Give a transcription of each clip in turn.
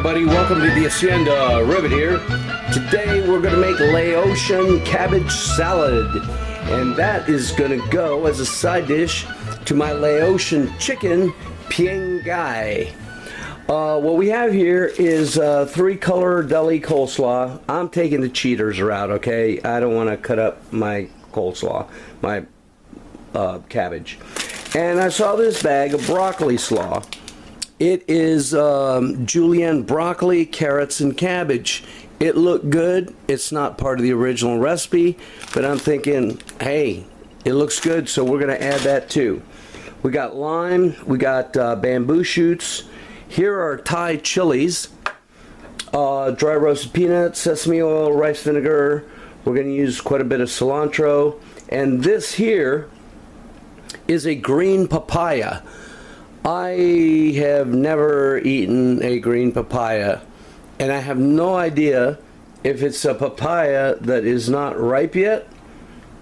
everybody, welcome to the Hacienda. Rivet here. Today we're going to make Laotian cabbage salad, and that is going to go as a side dish to my Laotian chicken piang gai. What we have here is 3-color deli coleslaw. I'm taking the cheaters route, okay? I don't want to cut up my coleslaw, my cabbage. And I saw this bag of broccoli slaw. It is julienne broccoli, carrots, and cabbage. It looked good. It's not part of the original recipe, but I'm thinking, hey, it looks good, so we're going to add that too. We got lime, we got bamboo shoots. Here are Thai chilies, dry roasted peanuts, sesame oil, rice vinegar. We're going to use quite a bit of cilantro. And this here is a green papaya. I have never eaten a green papaya, and I have no idea if it's a papaya that is not ripe yet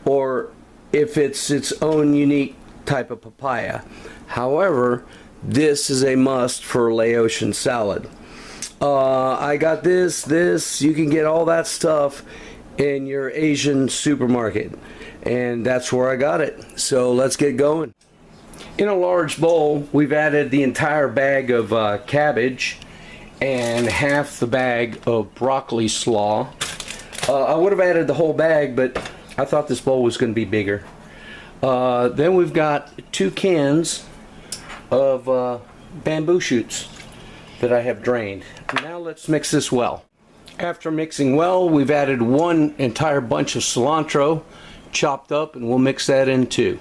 or if it's its own unique type of papaya. However, this is a must for Laotian salad. I got this, you can get all that stuff in your Asian supermarket, and that's where I got it. So let's get going. In a large bowl, we've added the entire bag of cabbage and half the bag of broccoli slaw. I would have added the whole bag, but I thought this bowl was going to be bigger. Then we've got 2 cans of bamboo shoots that I have drained. Now let's mix this well. After mixing well, we've added 1 entire bunch of cilantro chopped up, and we'll mix that in too.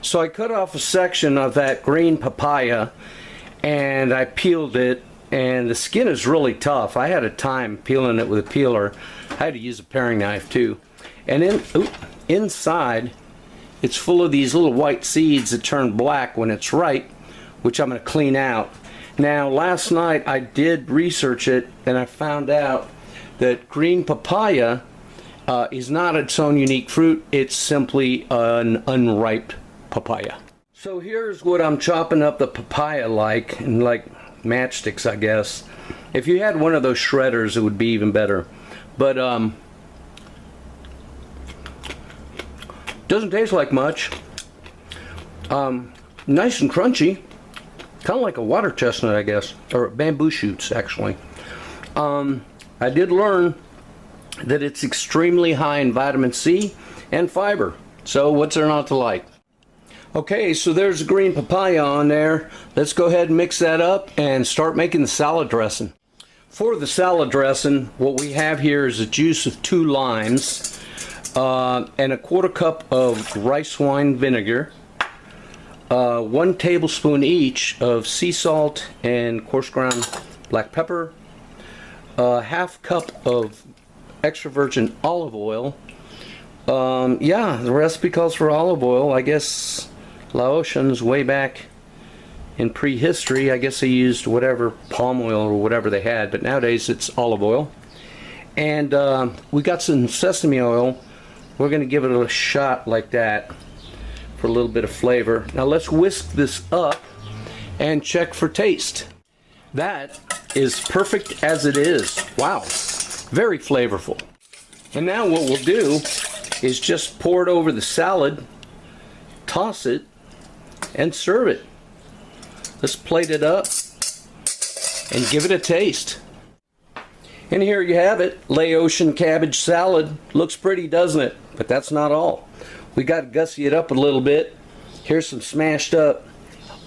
So I cut off a section of that green papaya and I peeled it, and the skin is really tough. I had a time peeling it with a peeler. I had to use a paring knife too. And inside it's full of these little white seeds that turn black when it's ripe, which I'm going to clean out. Now last night I did research it, and I found out that green papaya is not its own unique fruit. It's simply an unripe papaya. So here's what I'm chopping up the papaya like, and like matchsticks, I guess. If you had one of those shredders, it would be even better. But doesn't taste like much. Nice and crunchy, kind of like a water chestnut, I guess, or bamboo shoots actually. I did learn that it's extremely high in vitamin C and fiber. So what's there not to like? Okay, so there's the green papaya on there. Let's go ahead and mix that up and start making the salad dressing. For the salad dressing, what we have here is the juice of 2 limes and a 1/4 cup of rice wine vinegar, 1 tablespoon each of sea salt and coarse ground black pepper, 1/2 cup of extra virgin olive oil. Yeah, the recipe calls for olive oil. I guess Laotians way back in prehistory, I guess they used whatever palm oil or whatever they had, but nowadays it's olive oil. And we got some sesame oil. We're going to give it a shot like that for a little bit of flavor. Now let's whisk this up and check for taste. That is perfect as it is. Wow, very flavorful. And now what we'll do is just pour it over the salad, toss it, and serve it. Let's plate it up and give it a taste. And here you have it, Laotian cabbage salad. Looks pretty, doesn't it? But that's not all. We got to gussy it up a little bit. Here's some smashed up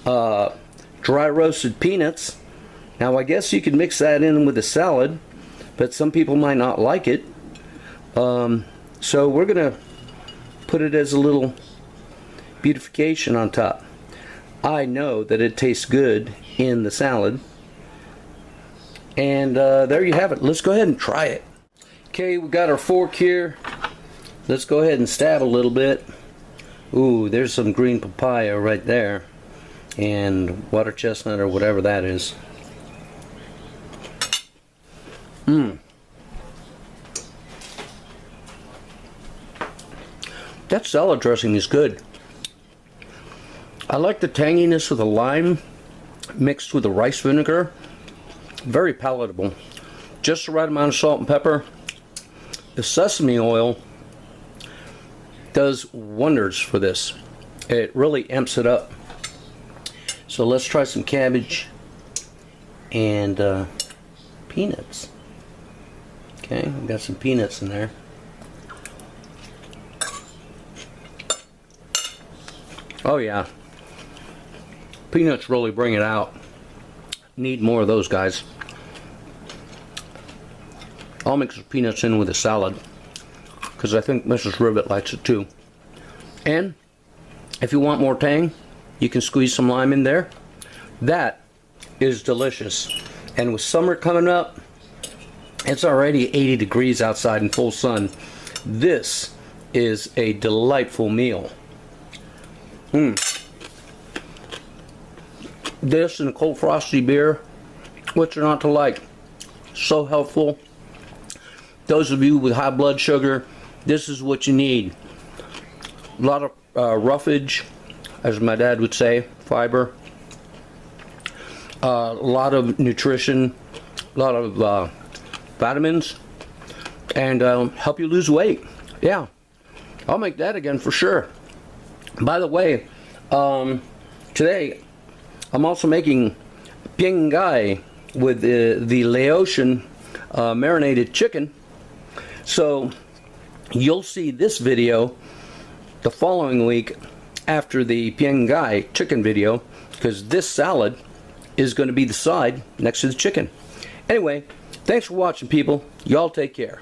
dry roasted peanuts. Now I guess you could mix that in with the salad, but some people might not like it. So we're gonna put it as a little beautification on top. I know that it tastes good in the salad. And there you have it. Let's go ahead and try it. Okay, we got our fork here. Let's go ahead and stab a little bit. Ooh, there's some green papaya right there, and water chestnut or whatever that is. That salad dressing is good. I like the tanginess of the lime mixed with the rice vinegar. Very palatable. Just the right amount of salt and pepper. The sesame oil does wonders for this. It really amps it up. So let's try some cabbage and peanuts. Okay, we've got some peanuts in there. Oh yeah, peanuts really bring it out. Need more of those guys. I'll mix the peanuts in with the salad because I think Mrs. Rivet likes it too. And if you want more tang, you can squeeze some lime in there. That is delicious. And with summer coming up, it's already 80 degrees outside in full sun. This is a delightful meal. This and a cold frosty beer, what's not to like? So helpful. Those of you with high blood sugar, this is what you need. A lot of roughage, as my dad would say, fiber. A lot of nutrition, a lot of vitamins, and help you lose weight. Yeah, I'll make that again for sure. By the way, today I'm also making piengai with the Laotian marinated chicken. So you'll see this video the following week after the piengai chicken video, because this salad is going to be the side next to the chicken. Anyway, thanks for watching, people. Y'all take care.